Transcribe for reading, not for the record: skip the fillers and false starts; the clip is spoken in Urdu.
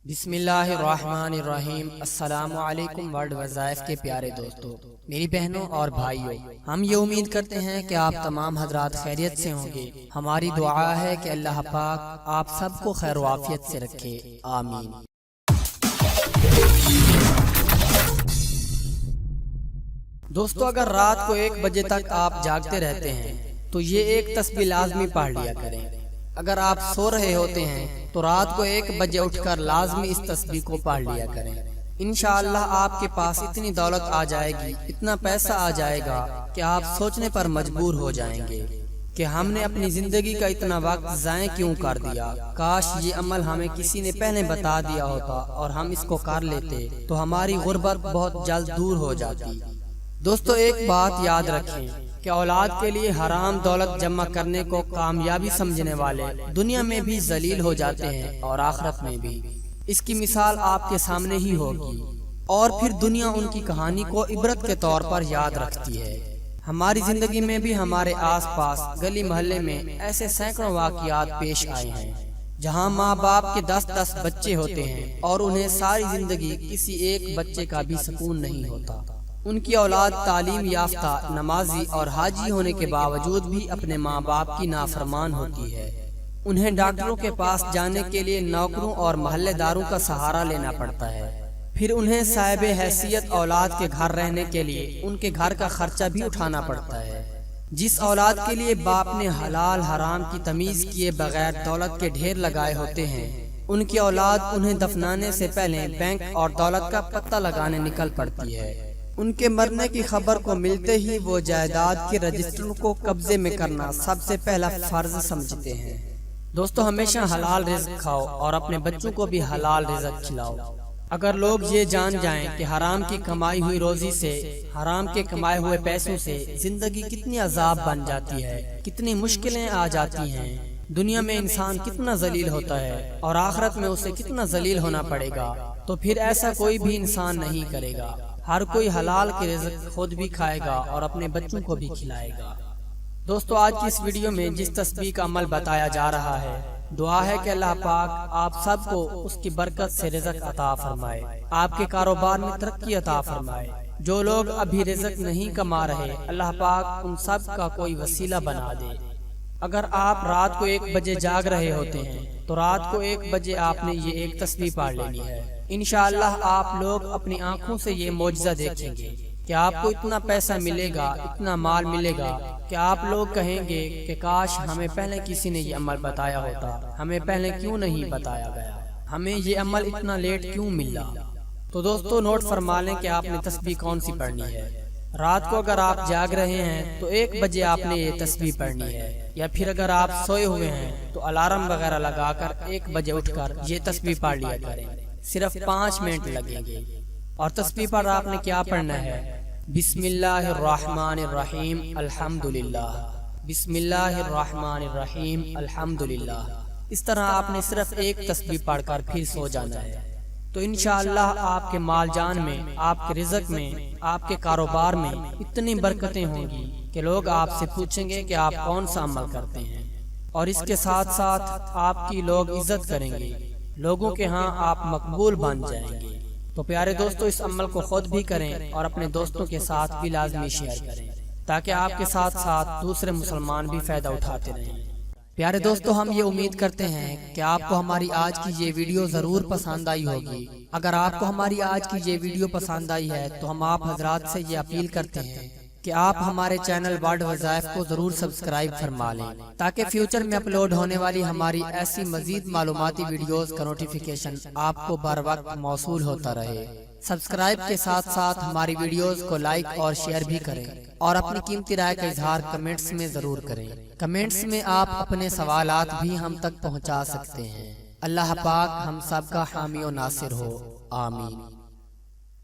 بسم اللہ الرحمن الرحیم۔ السلام علیکم ورلڈ وظائف کے پیارے دوستو، میری بہنوں اور بھائیوں، ہم یہ امید کرتے ہیں کہ آپ تمام حضرات خیریت سے ہوں گے۔ ہماری دعا ہے کہ اللہ پاک آپ سب کو خیر و عافیت سے رکھے، آمین۔ دوستو، اگر رات کو 1 بجے تک آپ جاگتے رہتے ہیں تو یہ ایک تسبیح لازمی پڑھ لیا کریں۔ اگر آپ سو رہے ہوتے ہیں تو رات کو 1 بجے اٹھ کر لازمی اس تسبیح کو پڑھ لیا کریں۔ انشاءاللہ آپ کے پاس اتنی دولت آ جائے گی، اتنا پیسہ آ جائے گا کہ آپ سوچنے پر مجبور ہو جائیں گے کہ ہم نے اپنی زندگی کا اتنا وقت ضائع کیوں کر دیا۔ کاش یہ عمل ہمیں کسی نے پہلے بتا دیا ہوتا اور ہم اس کو کر لیتے تو ہماری غربت بہت جلد دور ہو جاتی۔ دوستو، ایک بات یاد رکھیں کہ اولاد کے لیے حرام دولت جمع کرنے کو کامیابی سمجھنے والے دنیا میں بھی ذلیل ہو جاتے ہیں اور آخرت میں بھی۔ اس کی مثال آپ کے سامنے ہی ہوگی، اور پھر دنیا ان کی کہانی کو عبرت کے طور پر یاد رکھتی ہے۔ ہماری زندگی میں بھی ہمارے آس پاس گلی محلے میں ایسے سینکڑوں واقعات پیش آئے ہیں جہاں ماں باپ کے 10 بچے ہوتے ہیں اور انہیں ساری زندگی کسی ایک بچے کا بھی سکون نہیں ہوتا۔ ان کی اولاد تعلیم یافتہ، نمازی اور حاجی ہونے کے باوجود بھی اپنے ماں باپ کی نافرمان ہوتی ہے۔ انہیں ڈاکٹروں کے پاس جانے کے لیے نوکروں اور محلے داروں کا سہارا لینا پڑتا ہے۔ پھر انہیں صاحب حیثیت اولاد کے گھر رہنے کے لیے ان کے گھر کا خرچہ بھی اٹھانا پڑتا ہے۔ جس اولاد کے لیے باپ نے حلال حرام کی تمیز کیے بغیر دولت کے ڈھیر لگائے ہوتے ہیں، ان کی اولاد انہیں دفنانے سے پہلے بینک اور دولت کا پتہ لگانے نکل پڑتی ہے۔ ان کے مرنے کی خبر کو ملتے ہی وہ جائیداد کے رجسٹروں کو قبضے میں کرنا سب سے پہلا فرض سمجھتے ہیں۔ دوستو، ہمیشہ حلال رزق کھاؤ اور اپنے بچوں کو بھی حلال رزق کھلاؤ۔ اگر لوگ یہ جان جائیں کہ حرام کی کمائی ہوئی روزی سے، حرام کے کمائے ہوئے پیسوں سے زندگی کتنی عذاب بن جاتی ہے، کتنی مشکلیں آ جاتی ہیں، دنیا میں انسان کتنا ذلیل ہوتا ہے اور آخرت میں اسے کتنا ذلیل ہونا پڑے گا، تو پھر ایسا کوئی بھی انسان نہیں کرے گا۔ ہر کوئی حلال کے رزق خود بھی کھائے گا اور اپنے بچوں کو بھی کھلائے گا۔ دوستو، آج کی اس ویڈیو میں جس تسبیح کا عمل بتایا جا رہا ہے، دعا ہے کہ اللہ پاک آپ سب کو اس کی برکت سے رزق عطا فرمائے، آپ کے کاروبار میں ترقی عطا فرمائے۔ جو لوگ ابھی رزق نہیں کما رہے، اللہ پاک ان سب کا کوئی وسیلہ بنا دے۔ اگر آپ رات کو 1 بجے جاگ رہے ہوتے ہیں تو رات کو 1 بجے آپ نے یہ ایک تسبیح پڑھ لینی ہے۔ انشاءاللہ آپ لوگ اپنی آنکھوں سے یہ معجزہ دیکھیں گے کہ آپ کو اتنا پیسہ ملے گا، اتنا مال ملے گا کہ آپ لوگ کہیں گے کہ کاش ہمیں پہلے کسی نے یہ عمل بتایا ہوتا، ہمیں پہلے کیوں نہیں بتایا گیا، ہمیں یہ عمل اتنا لیٹ کیوں ملا۔ تو دوستو، نوٹ فرما لیں کہ آپ نے تسبیح کون سی پڑھنی ہے۔ رات کو اگر آپ جاگ رہے ہیں تو 1 بجے آپ نے یہ تسبیح پڑھنی ہے، یا پھر اگر آپ سوئے ہوئے ہیں تو الارم وغیرہ لگا کر 1 بجے اٹھ کر یہ تسبیح پڑھ لیا کریں۔ صرف 5 منٹ لگیں گے۔ اور تسبیح پر آپ نے کیا پڑھنا ہے؟ بسم اللہ الرحمن الرحیم الحمدللہ، بسم اللہ الرحمن الرحیم الحمدللہ۔ اس طرح آپ نے صرف ایک تسبیح پڑھ کر پھر سو جانا ہے، تو انشاءاللہ آپ کے مال جان میں، آپ کے رزق میں، آپ کے کاروبار میں اتنی برکتیں ہوں گی کہ لوگ آپ سے پوچھیں گے کہ آپ کون سا عمل کرتے ہیں، اور اس کے ساتھ ساتھ آپ کی لوگ عزت کریں گے، لوگوں کے ہاں آپ مقبول بن جائیں گے۔ تو پیارے دوستو، اس عمل کو خود بھی کریں اور اپنے دوستوں کے ساتھ بھی لازمی شیئر کریں تاکہ آپ کے ساتھ ساتھ دوسرے مسلمان بھی فائدہ اٹھاتے رہیں۔ پیارے دوستو، ہم یہ امید کرتے ہیں کہ آپ کو ہماری آج کی یہ ویڈیو ضرور پسند آئی ہوگی۔ اگر آپ کو ہماری آج کی یہ ویڈیو پسند آئی ہے تو ہم آپ حضرات سے یہ اپیل کرتے ہیں کہ آپ ہمارے چینل ورلڈ وظائف کو ضرور سبسکرائب فرما لیں تاکہ فیوچر میں اپلوڈ ہونے والی ہماری ایسی مزید معلوماتی ویڈیوز کا نوٹیفیکیشن آپ کو بر وقت موصول ہوتا رہے۔ سبسکرائب کے ساتھ ساتھ ہماری ویڈیوز کو لائک اور شیئر بھی کریں، اور اپنی قیمتی رائے کا اظہار کمنٹس میں ضرور کریں۔ کمنٹس میں آپ اپنے سوالات بھی ہم تک پہنچا سکتے ہیں۔ اللہ پاک ہم سب کا حامی و ناصر ہو، آمین۔